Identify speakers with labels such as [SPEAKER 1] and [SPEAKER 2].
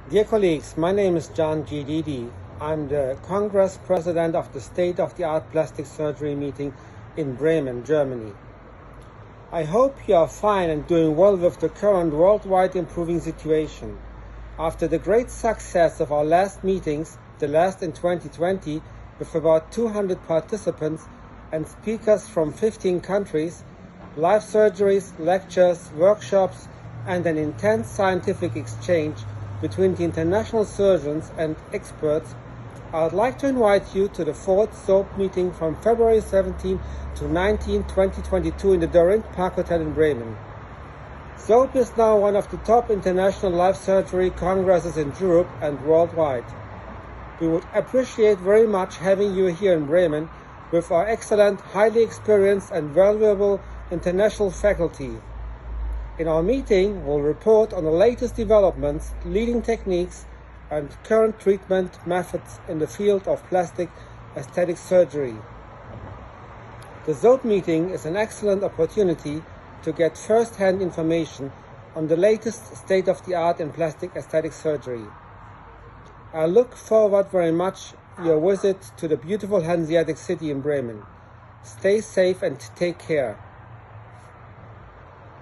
[SPEAKER 1] Dear colleagues, my name is Cedidi. I'm the Congress President of the State-of-the-Art Plastic Surgery meeting in Bremen, Germany. I hope you are fine and doing well with the current worldwide improving situation. After the great success of our last meetings, the last in 2020, with about 200 participants and speakers from 15 countries, live surgeries, lectures, workshops, and an intense scientific exchange between the international surgeons and experts, I would like to invite you to the fourth SOAP meeting from February 17 to 19, 2022 in the Dorint Park Hotel in Bremen. SOAP is now one of the top international live surgery congresses in Europe and worldwide. We would appreciate very much having you here in Bremen with our excellent, highly experienced and valuable international faculty. In our meeting, we'll report on the latest developments, leading techniques, and current treatment methods in the field of plastic aesthetic surgery. The SOAP meeting is an excellent opportunity to get first-hand information on the latest state-of-the-art in plastic aesthetic surgery. I look forward very much your visit to the beautiful Hanseatic city in Bremen. Stay safe and take care.